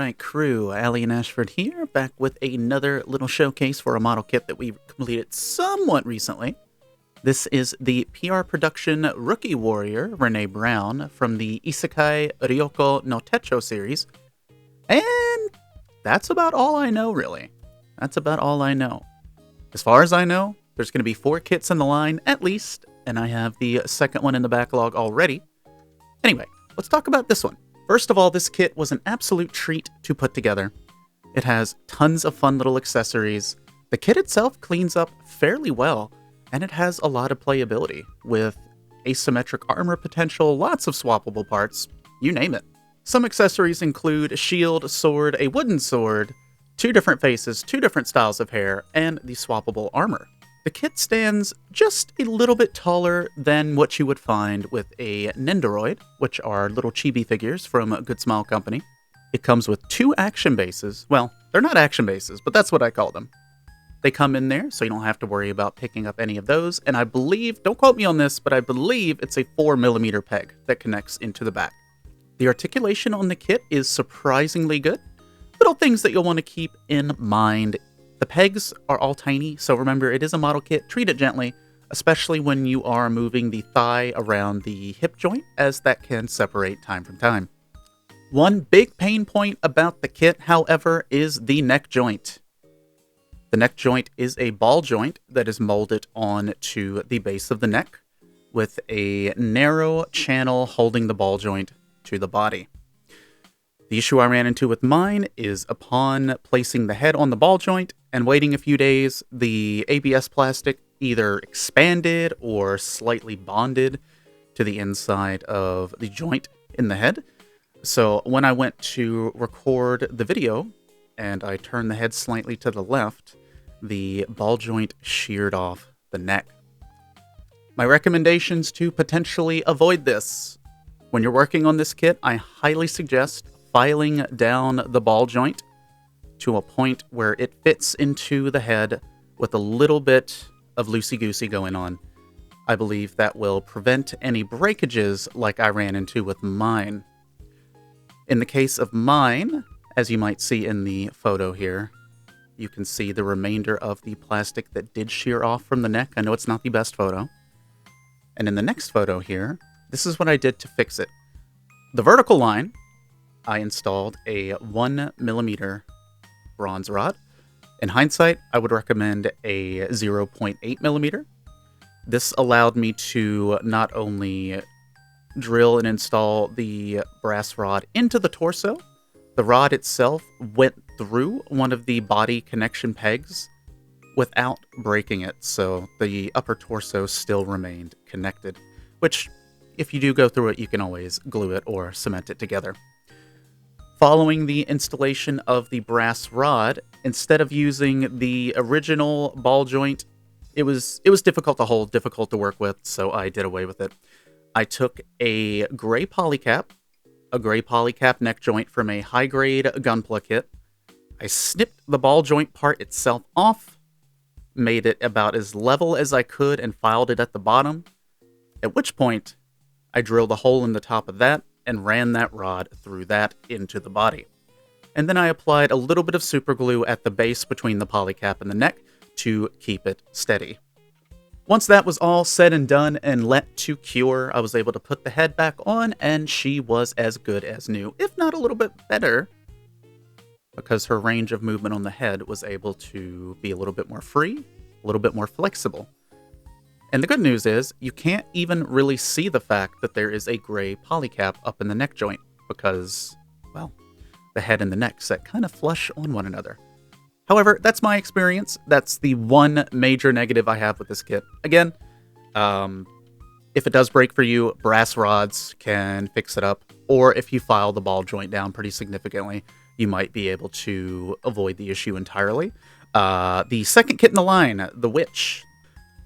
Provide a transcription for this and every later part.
Alright crew, Allie and Ashford here, back with another little showcase for a model kit that we completed somewhat recently. This is the PR Production Rookie Warrior, Renee Brown, from the Isekai Ryoko no Techo series. And that's about all I know, really. That's about all I know. As far as I know, there's going to be 4 kits in the line, at least, and I have the second one in the backlog already. Anyway, let's talk about this one. First of all, this kit was an absolute treat to put together. It has tons of fun little accessories. The kit itself cleans up fairly well, and it has a lot of playability, with asymmetric armor potential, lots of swappable parts, you name it. Some accessories include a shield, sword, a wooden sword, 2 different faces, 2 different styles of hair, and the swappable armor. The kit stands just a little bit taller than what you would find with a Nendoroid, which are little chibi figures from Good Smile Company. It comes with 2 action bases. Well, they're not action bases, but that's what I call them. They come in there, so you don't have to worry about picking up any of those, and I believe, don't quote me on this, but I believe it's a 4mm peg that connects into the back. The articulation on the kit is surprisingly good. Little things that you'll want to keep in mind. The pegs are all tiny, so remember, it is a model kit. Treat it gently, especially when you are moving the thigh around the hip joint, as that can separate time from time. One big pain point about the kit, however, is the neck joint. The neck joint is a ball joint that is molded onto the base of the neck, with a narrow channel holding the ball joint to the body. The issue I ran into with mine is upon placing the head on the ball joint and waiting a few days, the ABS plastic either expanded or slightly bonded to the inside of the joint in the head. So when I went to record the video and I turned the head slightly to the left, the ball joint sheared off the neck. My recommendations to potentially avoid this: when you're working on this kit, I highly suggest filing down the ball joint to a point where it fits into the head with a little bit of loosey-goosey going on. I believe that will prevent any breakages like I ran into with mine. In the case of mine, as you might see in the photo here, you can see the remainder of the plastic that did shear off from the neck. I know it's not the best photo. And in the next photo here, this is what I did to fix it. The vertical line, I installed a 1mm bronze rod. In hindsight, I would recommend a 0.8mm. This allowed me to not only drill and install the brass rod into the torso, the rod itself went through one of the body connection pegs without breaking it, so the upper torso still remained connected, which, if you do go through it, you can always glue it or cement it together. Following the installation of the brass rod, instead of using the original ball joint, it was difficult to hold, difficult to work with, so I did away with it. I took a gray polycap neck joint from a high-grade Gunpla kit. I snipped the ball joint part itself off, made it about as level as I could, and filed it at the bottom, at which point I drilled a hole in the top of that and ran that rod through that into the body. And then I applied a little bit of super glue at the base between the polycap and the neck to keep it steady. Once that was all said and done and let to cure, I was able to put the head back on, and she was as good as new, if not a little bit better, because her range of movement on the head was able to be a little bit more free, a little bit more flexible. And the good news is, you can't even really see the fact that there is a gray polycap up in the neck joint, because, well, the head and the neck set kind of flush on one another. However, that's my experience. That's the one major negative I have with this kit. Again, if it does break for you, brass rods can fix it up, or if you file the ball joint down pretty significantly, you might be able to avoid the issue entirely. The second kit in the line, the Witch,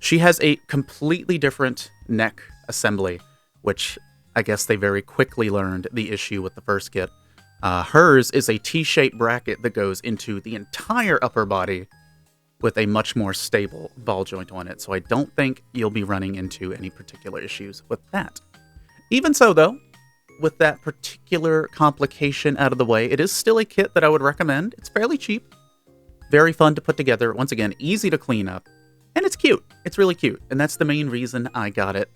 she has a completely different neck assembly, which I guess they very quickly learned the issue with the first kit. Hers is a T-shaped bracket that goes into the entire upper body with a much more stable ball joint on it, so I don't think you'll be running into any particular issues with that. Even so, though, with that particular complication out of the way, it is still a kit that I would recommend. It's fairly cheap, very fun to put together. Once again, easy to clean up, and it's cute. It's really cute, and that's the main reason I got it.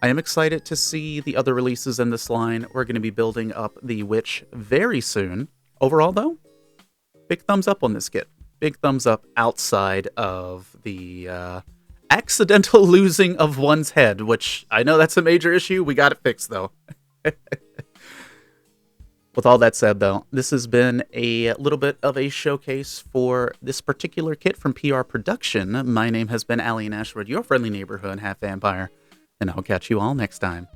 I am excited to see the other releases in this line. We're going to be building up the Witch very soon. Overall, though, big thumbs up on this kit. Big thumbs up outside of the accidental losing of one's head, which I know that's a major issue. We got it fixed, though. With all that said, though, this has been a little bit of a showcase for this particular kit from PR Production. My name has been Alien Ashwood, your friendly neighborhood half vampire, and I'll catch you all next time.